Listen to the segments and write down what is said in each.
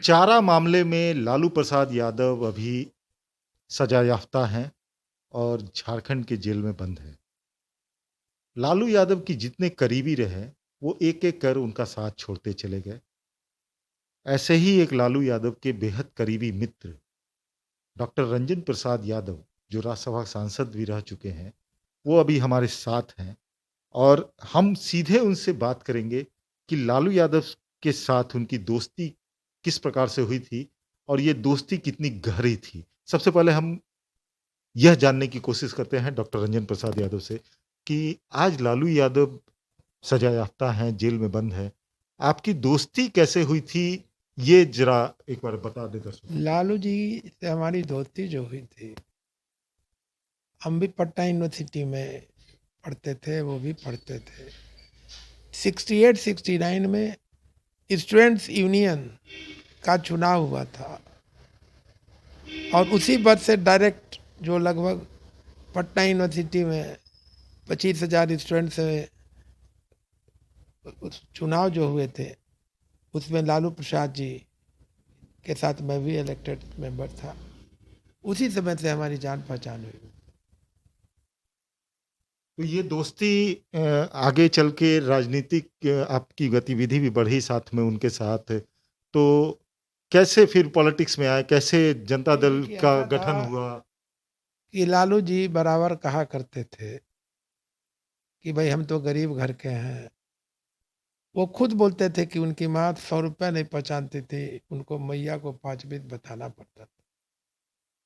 चारा मामले में लालू प्रसाद यादव अभी सजा याफ्ता हैं और झारखंड के जेल में बंद है। लालू यादव की जितने करीबी रहे वो एक एक कर उनका साथ छोड़ते चले गए। ऐसे ही एक लालू यादव के बेहद करीबी मित्र डॉक्टर रंजन प्रसाद यादव, जो राज्यसभा सांसद भी रह चुके हैं, वो अभी हमारे साथ हैं और हम सीधे उनसे बात करेंगे कि लालू यादव के साथ उनकी दोस्ती किस प्रकार से हुई थी और ये दोस्ती कितनी गहरी थी। सबसे पहले हम यह जानने की कोशिश करते हैं डॉक्टर रंजन प्रसाद यादव से कि आज लालू यादव सजा याफ्ता हैं, जेल में बंद है। आपकी दोस्ती कैसे हुई थी? ये ज़रा एक बार बता दें दर्शकों को। लालू जी से हमारी दोस्ती जो हुई थी, हम भी पटना यूनिवर्सिटी में पढ़ते थे, वो भी पढ़ते थे। 68-69 में स्टूडेंट्स यूनियन का चुनाव हुआ था और उसी वर्ष से डायरेक्ट जो लगभग पटना यूनिवर्सिटी में 25,000 स्टूडेंट से चुनाव जो हुए थे, उसमें लालू प्रसाद जी के साथ मैं भी इलेक्टेड मेंबर था। उसी समय से हमारी जान पहचान हुई। तो ये दोस्ती आगे चल के राजनीतिक आपकी गतिविधि भी बढ़ी साथ में उनके साथ। तो कैसे फिर पॉलिटिक्स में आए? कैसे जनता दल कि का ऐसा गठन था हुआ? कि लालू जी बराबर कहा करते थे कि भाई हम तो गरीब घर के हैं। वो खुद बोलते थे कि उनकी माँ 100 रुपया नहीं पहचानती थी, उनको मैया को 5 बीत बताना पड़ता था।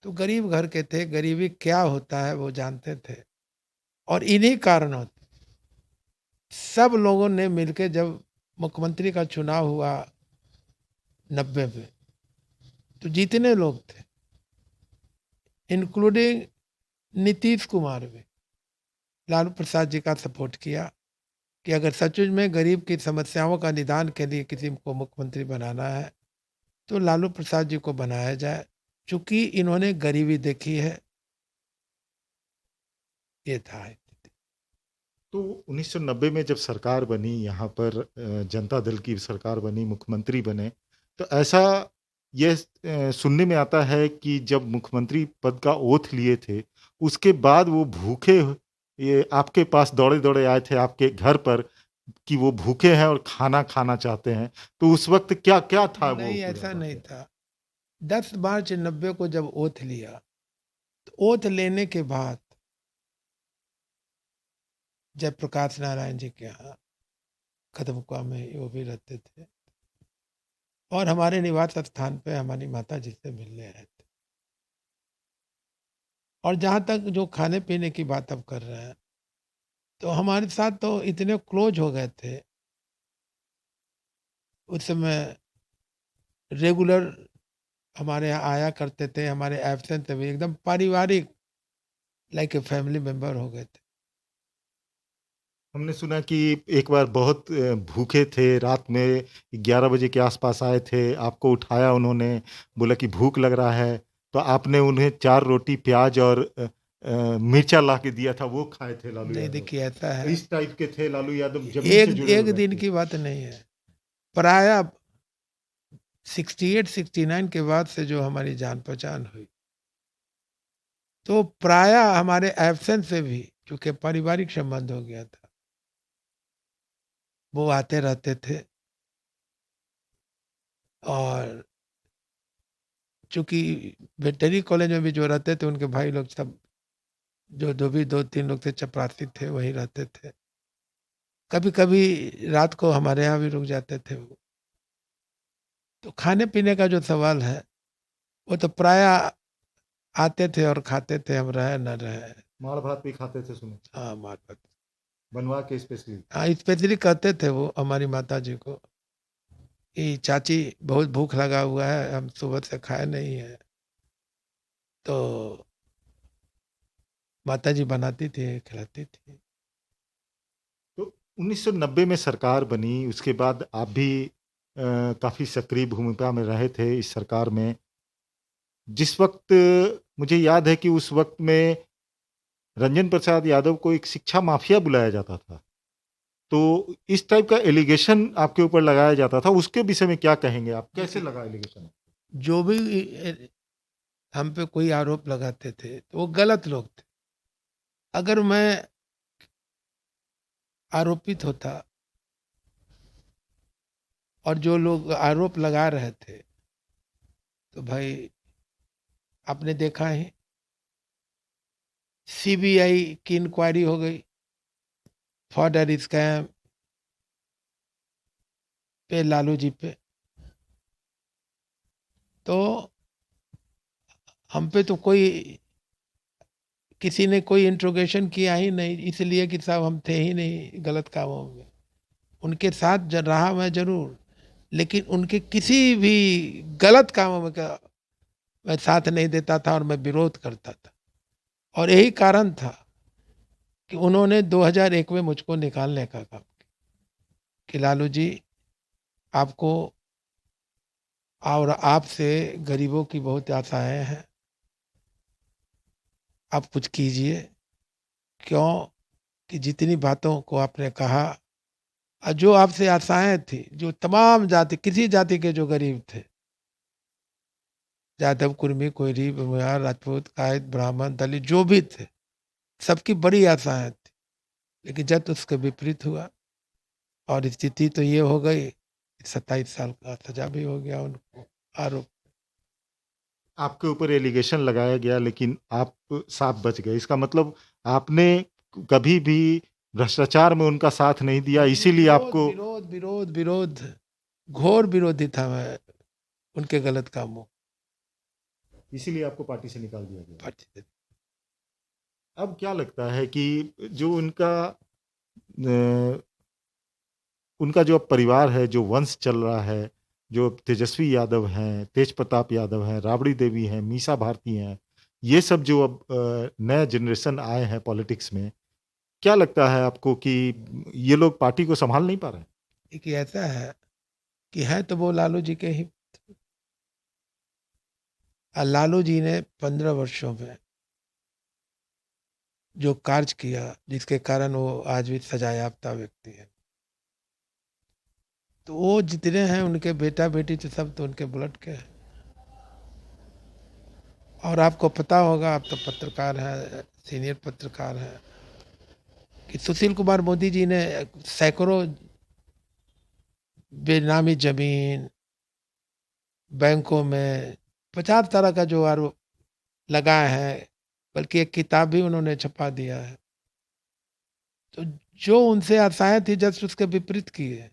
तो गरीब घर के थे, गरीबी क्या होता है वो जानते थे और इन्हीं कारणों सब लोगों ने मिलकर जब मुख्यमंत्री का चुनाव हुआ 90 में, तो जितने लोग थे इंक्लूडिंग नीतीश कुमार भी लालू प्रसाद जी का सपोर्ट किया कि अगर सचमुच में गरीब की समस्याओं का निदान के लिए किसी को मुख्यमंत्री बनाना है तो लालू प्रसाद जी को बनाया जाए, चूंकि इन्होंने गरीबी देखी है। ये था। तो 1990 में जब सरकार बनी यहाँ पर जनता दल की सरकार बनी, मुख्यमंत्री बने, तो ऐसा ये सुनने में आता है कि जब मुख्यमंत्री पद का ओथ लिए थे, उसके बाद वो भूखे ये आपके पास दौड़े-दौड़े आए थे आपके घर पर कि वो भूखे हैं और खाना खाना चाहते हैं। तो उस वक़्त क्या-क्या था वो नहीं, पूरा ऐसा नहीं वाक़या? था। 10 मार्च 90 को जब ओथ लिया, तो ओथ लेने के बाद जयप्रकाश नारायण जी के यहाँ कदमकुआ में वो भी रहते थे और हमारे निवास स्थान पे हमारी माता जी से मिलने आए थे। और जहाँ तक जो खाने पीने की बात अब कर रहे हैं, तो हमारे साथ तो इतने क्लोज हो गए थे उस समय, रेगुलर हमारे यहाँ आया करते थे, हमारे एब्सेंट में भी एकदम पारिवारिक लाइक ए फैमिली मेंबर हो गए थे। हमने सुना कि एक बार बहुत भूखे थे, रात में 11 बजे के आस-पास आए थे, आपको उठाया उन्होंने, बोला कि भूख लग रहा है, तो आपने उन्हें 4 रोटी, प्याज़ और मिर्चा ला के दिया था, वो खाए थे लालू नहीं, यादव। देखिए ऐसा है, इस टाइप के थे लालू यादव, ज़मीन से एक जुड़े हुए एक दिन व्यक्ति। की बात नहीं है। प्रायः 68-69 के बाद से जो हमारी जान पहचान हुई, तो प्रायः हमारे एब्सेंस से भी चूँकि पारिवारिक संबंध हो गया था, वो आते रहते थे और चूँकि वेटरनरी कॉलेज में भी जो रहते थे उनके भाई लोग सब जो भी 2-3 लोग थे चपरासी थे, वहीं रहते थे। कभी-कभी रात को हमारे यहाँ भी रुक जाते थे वो। तो खाने-पीने का जो सवाल है, वो तो प्रायः आते थे और खाते थे, हम रहे न रहे। माड़-भात भी खाते थे सुने, हाँ, माता बनवा के स्पेशली। हाँ, स्पेशली कहते थे वो हमारी माताजी को कि चाची बहुत भूख लगा हुआ है, हम सुबह से खाए नहीं हैं। तो माताजी बनाती थी, खिलाती थी। तो 1990 में सरकार बनी, उसके बाद आप भी काफ़ी सक्रिय भूमिका में रहे थे इस सरकार में। जिस वक़्त मुझे याद है कि उस वक़्त में रंजन प्रसाद यादव को एक शिक्षा माफिया बुलाया जाता था। तो इस टाइप का एलिगेशन आपके ऊपर लगाया जाता था, उसके विषय में क्या कहेंगे आप? कैसे लगा एलिगेशन? जो भी हम पे कोई आरोप लगाते थे तो वो गलत लोग थे। अगर मैं आरोपित होता और जो लोग आरोप लगा रहे थे, तो भाई आपने देखा है, सीबीआई की इंक्वायरी हो गई फॉर्डर स्कैम पे, लालू जी पे। तो हम पे तो कोई किसी ने कोई इंट्रोगेशन किया ही नहीं, इसलिए कि साहब हम थे ही नहीं गलत कामों में। उनके साथ रहा मैं जरूर, लेकिन उनके किसी भी गलत कामों में का मैं साथ नहीं देता था और मैं विरोध करता था। और यही कारण था कि उन्होंने 2001 में मुझको निकालने का काम किया कि लालू जी, आपको और आपसे गरीबों की बहुत आशाएं हैं, आप कुछ कीजिए। क्यों कि जितनी बातों को आपने कहा और जो आपसे आशाएं थी, जो तमाम जाति, किसी जाति के जो गरीब थे, यादव, कुर्मी, कोयरी, भूमिहार, राजपूत, कायद, ब्राह्मण, दलित, जो भी थे, सबकी बड़ी आशाएं थी। लेकिन जब उसके विपरीत हुआ और स्थिति तो ये हो गई, 27 साल का सजा भी हो गया उनको आरोप। आपके ऊपर एलिगेशन लगाया गया लेकिन आप साफ बच गए, इसका मतलब आपने कभी भी भ्रष्टाचार में उनका साथ नहीं दिया, इसीलिए आपको विरोध विरोध विरोध घोर विरोधी था मैं उनके गलत कामों। इसीलिए आपको पार्टी से निकाल दिया गया। पार्टी से। अब क्या लगता है कि जो अ, उनका जो अब परिवार है, जो वंश चल रहा है, जो तेजस्वी यादव हैं, तेज प्रताप यादव हैं, राबड़ी देवी हैं, मीसा भारती हैं, ये सब जो अब नया जनरेशन आए हैं पॉलिटिक्स में, क्या लगता है आपको कि ये लोग पार्टी को संभाल नहीं पा रहे हैं? एक ऐसा है कि है तो वो लालू जी के ही, और लालू जी ने 15 वर्षों में जो कार्य किया, जिसके कारण वो आज भी सजायाफ्ता व्यक्ति है, तो वो जितने हैं उनके बेटा बेटी तो सब तो उनके ब्लड के हैं। और आपको पता होगा, आप तो पत्रकार हैं, सीनियर पत्रकार हैं, कि सुशील कुमार मोदी जी ने सैकड़ों बेनामी जमीन, बैंकों में 50 तरह का जो आरोप लगाए हैं, बल्कि एक किताब भी उन्होंने छपा दिया है। तो जो उनसे आशाएं थी जस्ट उसके विपरीत किए।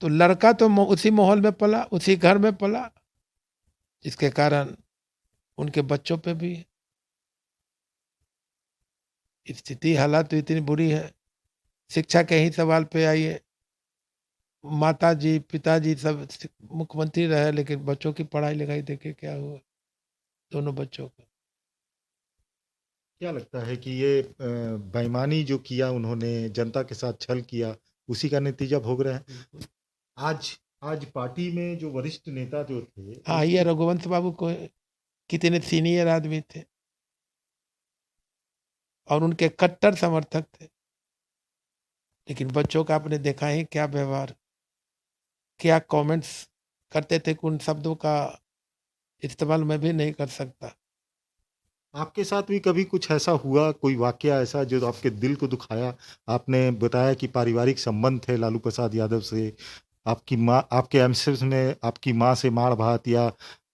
तो लड़का तो उसी माहौल में पला, उसी घर में पला, जिसके कारण उनके बच्चों पे भी स्थिति, हालात तो इतनी बुरी है। शिक्षा के ही सवाल पे आइए, माता जी पिताजी सब मुख्यमंत्री रहे, लेकिन बच्चों की पढ़ाई लिखाई देखिए क्या हुआ दोनों बच्चों का। क्या लगता है कि ये बेईमानी जो किया उन्होंने, जनता के साथ छल किया, उसी का नतीजा भोग रहे हैं? आज आज पार्टी में जो वरिष्ठ नेता जो थे, हाँ, ये रघुवंश बाबू को कितने सीनियर आदमी थे और उनके कट्टर समर्थक थे, लेकिन बच्चों का आपने देखा ही क्या व्यवहार, क्या कमेंट्स करते थे कि उन शब्दों का इस्तेमाल मैं भी नहीं कर सकता। आपके साथ भी कभी कुछ ऐसा हुआ, कोई वाकया ऐसा जो आपके दिल को दुखाया? आपने बताया कि पारिवारिक संबंध थे लालू प्रसाद यादव से, आपकी माँ, आपके एमसेस में आपकी माँ से माड़ भात या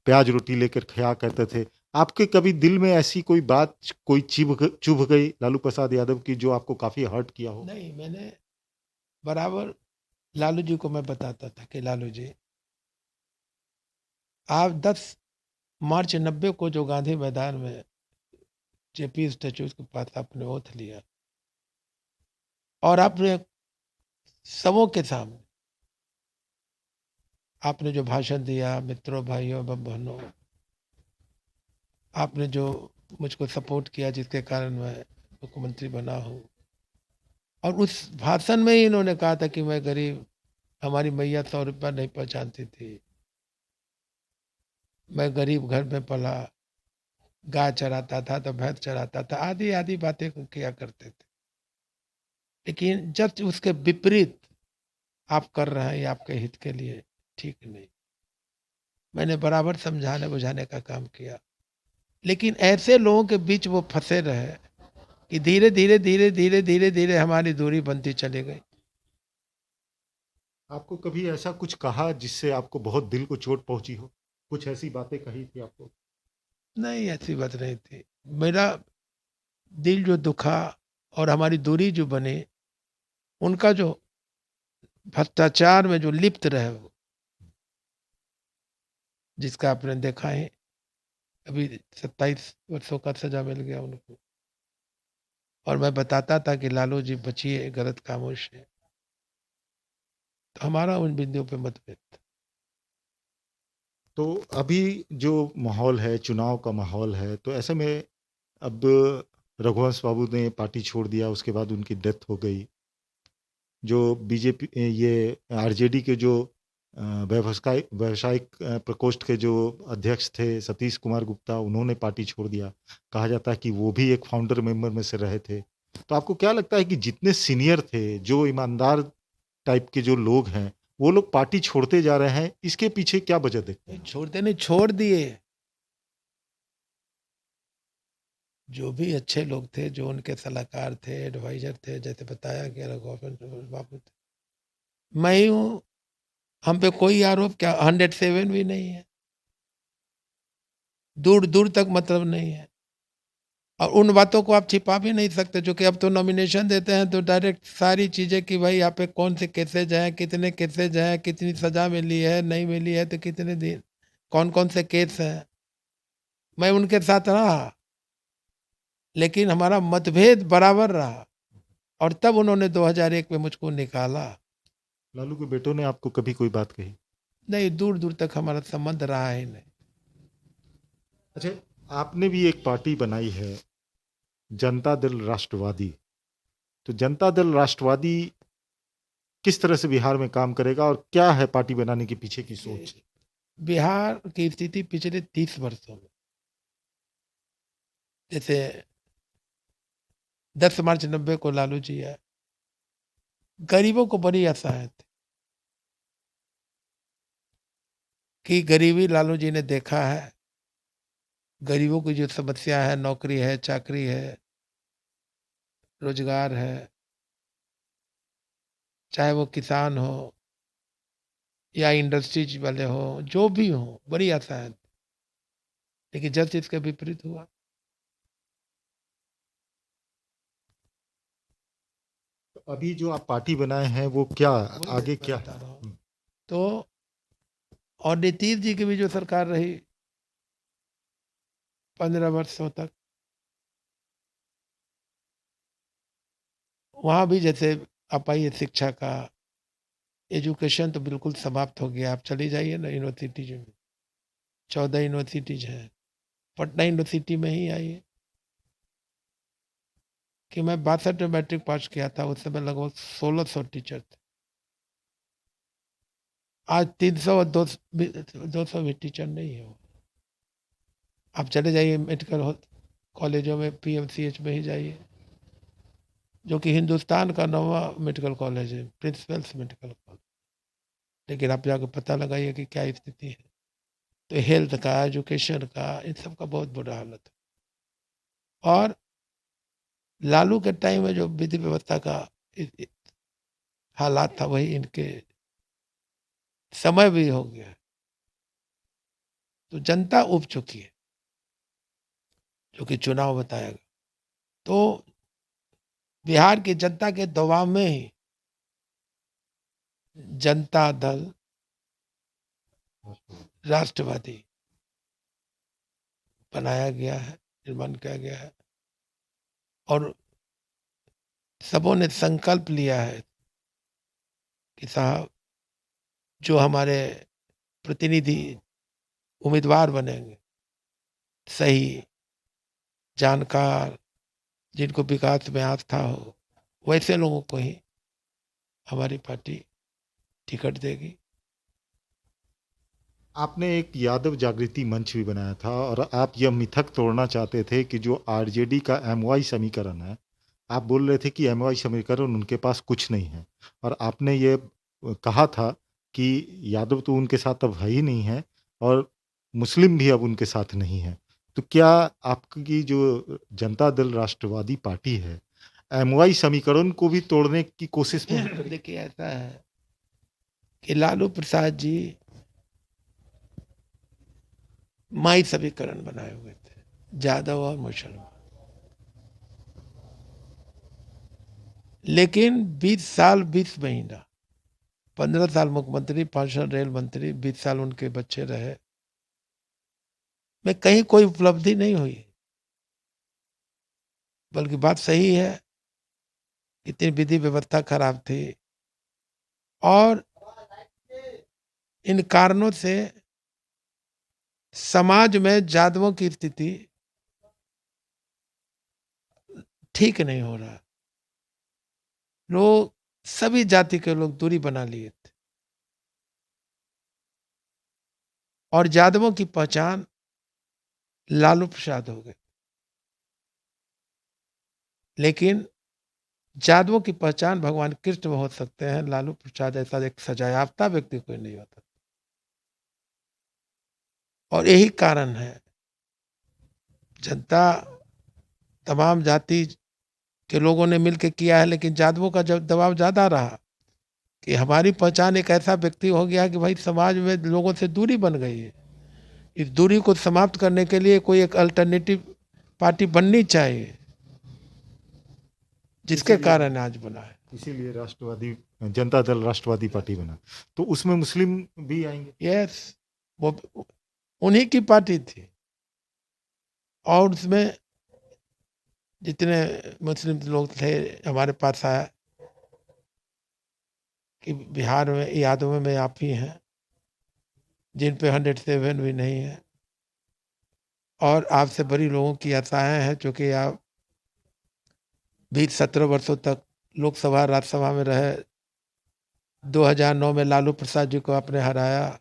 प्याज रोटी लेकर खाया करते थे। आपके कभी दिल में ऐसी कोई बात, कोई चुभ गई लालू प्रसाद यादव की, जो आपको काफ़ी हर्ट किया हो? नहीं, मैंने बराबर लालू जी को मैं बताता था कि लालू जी, आप 10 मार्च 90 को जो गांधी मैदान में जेपी स्टेचू के पास आपने ओथ लिया और आपने सबों के सामने आपने जो भाषण दिया, मित्रों, भाइयों एवं बहनों, आपने जो मुझको सपोर्ट किया, जिसके कारण मैं मुख्यमंत्री बना हूँ। और उस भाषण में ही इन्होंने कहा था कि मैं गरीब, हमारी मैया 100 रुपया नहीं पहचानती थी, मैं गरीब घर में पला, गाय चराता था तो भैंस चराता था, आदि आदि बातें किया करते थे। लेकिन जब उसके विपरीत आप कर रहे हैं, ये आपके हित के लिए ठीक नहीं। मैंने बराबर समझाने बुझाने का काम किया, लेकिन ऐसे लोगों के बीच वो फंसे रहे कि धीरे धीरे धीरे धीरे धीरे धीरे हमारी दूरी बनती चली गई। आपको कभी ऐसा कुछ कहा जिससे आपको बहुत दिल को चोट पहुंची हो? कुछ ऐसी बातें कही थी आपको? नहीं, ऐसी बात नहीं थी। मेरा दिल जो दुखा और हमारी दूरी जो बनी, उनका जो भ्रष्टाचार में जो लिप्त रहे वो, जिसका आपने देखा है, अभी 27 वर्षों का सजा मिल गया उनको। और मैं बताता था कि लालू जी बचिए गलत कामों से, तो हमारा उन बिंदुओं पे मतभेद था। तो अभी जो माहौल है, चुनाव का माहौल है, तो ऐसे में अब रघुवंश बाबू ने पार्टी छोड़ दिया, उसके बाद उनकी डेथ हो गई। जो बीजेपी ये आरजेडी के जो व्यावसायिक प्रकोष्ठ के जो अध्यक्ष थे सतीश कुमार गुप्ता, उन्होंने पार्टी छोड़ दिया। कहा जाता है कि वो भी एक फाउंडर मेंबर में से रहे थे। तो आपको क्या लगता है कि जितने सीनियर थे, जो ईमानदार टाइप के जो लोग हैं, वो लोग पार्टी छोड़ते जा रहे हैं, इसके पीछे क्या वजह देखते हैं? छोड़ते नहीं, छोड़ दिए। जो भी अच्छे लोग थे, जो उनके सलाहकार थे, एडवाइजर थे, जैसे बताया गया रघुवंश बाबू थे, मैं ही हूँ। हम पे कोई आरोप क्या 107 भी नहीं है, दूर दूर तक मतलब नहीं है। और उन बातों को आप छिपा भी नहीं सकते, क्योंकि अब तो नॉमिनेशन देते हैं तो डायरेक्ट सारी चीज़ें कि भाई यहाँ पे कौन से केसेज हैं, कितने केसेज हैं, कितनी सजा मिली है, नहीं मिली है तो कितने दिन, कौन कौन से केस हैं। मैं उनके साथ रहा, लेकिन हमारा मतभेद बराबर रहा, और तब उन्होंने 2001 में मुझको निकाला। लालू के बेटों ने आपको कभी कोई बात कही? नहीं, दूर दूर तक हमारा संबंध रहा ही नहीं। अच्छा, आपने भी एक पार्टी बनाई है, जनता दल राष्ट्रवादी। तो जनता दल राष्ट्रवादी किस तरह से बिहार में काम करेगा और क्या है पार्टी बनाने के पीछे की सोच? बिहार की स्थिति पिछले 30 वर्षों में, जैसे 10 मार्च 90 को लालू जी आए, गरीबों को बड़ी आशाएं थी कि गरीबी लालू जी ने देखा है, गरीबों की जो समस्या है, नौकरी है, चाकरी है, रोजगार है, चाहे वो किसान हो या इंडस्ट्रीज वाले हो, जो भी हो, बड़ी आशाएं थी। लेकिन जब इसका विपरीत हुआ, तो अभी जो आप पार्टी बनाए हैं वो क्या, वही आगे मैं क्या बता है? रहा हूँ। तो और नीतीश जी की भी जो सरकार रही 15 वर्षों तक, वहाँ भी जैसे आप आइए, शिक्षा का एजुकेशन तो बिल्कुल समाप्त हो गया। आप चली जाइए ना यूनिवर्सिटीज में, 14 यूनिवर्सिटीज हैं। पटना यूनिवर्सिटी में ही आइए कि मैं 62 में मैट्रिक पास किया था, उस समय लगभग 1600 टीचर थे। आज 300 और 200 भी टीचर नहीं है वो। आप चले जाइए मेडिकल कॉलेजों में, पीएमसीएच में ही जाइए, जो कि हिंदुस्तान का 9वां मेडिकल कॉलेज है, प्रिंसिपल्स मेडिकल कॉलेज। लेकिन आप जाकर पता लगाइए कि क्या स्थिति है। तो हेल्थ का, एजुकेशन का, इन सब का बहुत बुरा हालत है। और लालू के टाइम में जो विधि व्यवस्था का हालात था, वही इनके समय भी हो गया। तो जनता उब चुकी है, जो कि चुनाव बताएगा। तो बिहार की जनता के दबाव में ही जनता दल राष्ट्रवादी बनाया गया है, निर्माण किया गया है। और सबों ने संकल्प लिया है कि साहब, जो हमारे प्रतिनिधि उम्मीदवार बनेंगे, सही, जानकार, जिनको विकास में आस्था हो, वैसे लोगों को ही हमारी पार्टी टिकट देगी। आपने एक यादव जागृति मंच भी बनाया था और आप यह मिथक तोड़ना चाहते थे कि जो आरजेडी का एमवाई समीकरण है आप बोल रहे थे कि एमवाई समीकरण उनके पास कुछ नहीं है, और आपने ये कहा था कि यादव तो उनके साथ अब है ही नहीं है, और मुस्लिम भी अब उनके साथ नहीं है। तो क्या आपकी जो जनता दल राष्ट्रवादी पार्टी है, एमवाई समीकरण को भी तोड़ने की कोशिश में है? देखिए, ऐसा है कि लालू प्रसाद जी माई समीकरण बनाए हुए थे, यादव और मुसलमान। लेकिन 20 साल 20 महीना, 15 साल मुख्यमंत्री, 5 साल रेल मंत्री, 20 साल उनके बच्चे रहे, में कहीं कोई उपलब्धि नहीं हुई। बल्कि बात सही है, इतनी विधि व्यवस्था खराब थी, और इन कारणों से समाज में यादवों की स्थिति ठीक नहीं हो रहा। लोग, सभी जाति के लोग दूरी बना लिए थे, और यादवों की पहचान लालू प्रसाद हो गए। लेकिन यादवों की पहचान भगवान कृष्ण में हो सकते हैं, लालू प्रसाद ऐसा एक सजायाफ्ता व्यक्ति कोई नहीं होता। और यही कारण है, जनता तमाम जाति के लोगों ने मिलकर किया है, लेकिन यादवों का जब दबाव ज्यादा रहा कि हमारी पहचान एक ऐसा व्यक्ति हो गया कि भाई समाज में लोगों से दूरी बन गई है। इस दूरी को समाप्त करने के लिए कोई एक अल्टरनेटिव पार्टी बननी चाहिए, जिसके कारण आज बना है। इसीलिए राष्ट्रवादी जनता दल राष्ट्रवादी पार्टी बना। तो उसमें मुस्लिम भी आएंगे? यस, वो उन्हीं की पार्टी थी, और उसमें जितने मुस्लिम लोग थे हमारे पास आया कि बिहार में यादव में आप ही हैं जिन पे 107 भी नहीं है, और आपसे बड़ी लोगों की आशाएं हैं, चूंकि आप भी 17 वर्षों तक लोकसभा राज्यसभा में रहे। 2009 में लालू प्रसाद जी को आपने हराया,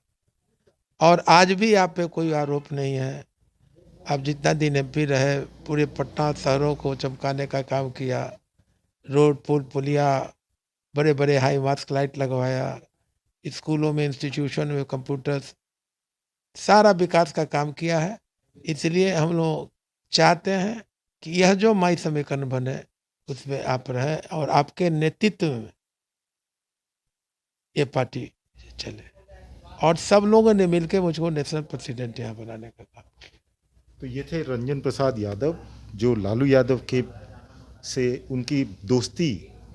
और आज भी आप पे कोई आरोप नहीं है। आप जितना दिन एमपी रहे, पूरे पटना शहरों को चमकाने का काम किया, रोड पुल पुलिया, बड़े बड़े हाई मास्क लाइट लगवाया, स्कूलों में इंस्टीट्यूशन में कंप्यूटर्स, सारा विकास का काम किया है। इसलिए हम लोग चाहते हैं कि यह जो माई समीकरण बने उसमें आप रहे, और आपके नेतृत्व में ये पार्टी चले, और सब लोगों ने मिलकर मुझको नेशनल प्रेसिडेंट यहाँ बनाने का काम। तो ये थे रंजन प्रसाद यादव, जो लालू यादव के से उनकी दोस्ती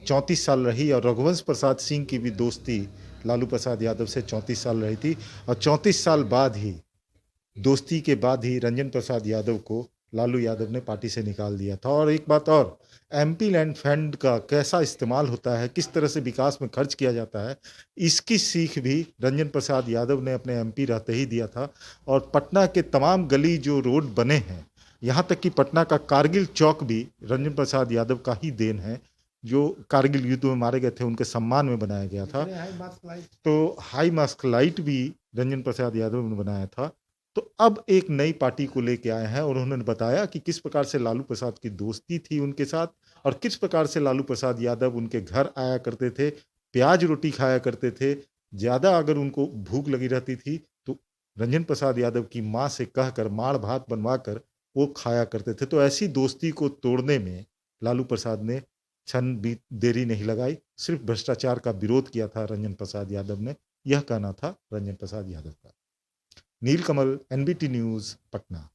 34 साल रही, और रघुवंश प्रसाद सिंह की भी दोस्ती लालू प्रसाद यादव से 34 साल रही थी। और 34 साल बाद ही, दोस्ती के बाद ही, रंजन प्रसाद यादव को लालू यादव ने पार्टी से निकाल दिया था। और एक बात और, एमपी लैंड फंड का कैसा इस्तेमाल होता है, किस तरह से विकास में खर्च किया जाता है, इसकी सीख भी रंजन प्रसाद यादव ने अपने एमपी रहते ही दिया था। और पटना के तमाम गली जो रोड बने हैं, यहाँ तक कि पटना का कारगिल चौक भी रंजन प्रसाद यादव का ही देन है, जो कारगिल युद्ध में मारे गए थे उनके सम्मान में बनाया गया था। तो हाई मास्क लाइट भी रंजन प्रसाद यादव ने बनाया था। तो अब एक नई पार्टी को लेके आए हैं, और उन्होंने बताया कि किस प्रकार से लालू प्रसाद की दोस्ती थी उनके साथ, और किस प्रकार से लालू प्रसाद यादव उनके घर आया करते थे, प्याज रोटी खाया करते थे। ज़्यादा अगर उनको भूख लगी रहती थी तो रंजन प्रसाद यादव की माँ से कहकर माड़ भात बनवा कर वो खाया करते थे। तो ऐसी दोस्ती को तोड़ने में लालू प्रसाद ने क्षण भी देरी नहीं लगाई, सिर्फ भ्रष्टाचार का विरोध किया था रंजन प्रसाद यादव ने। यह कहना था रंजन प्रसाद यादव का। नीलकमल, एनबीटी न्यूज़, पटना।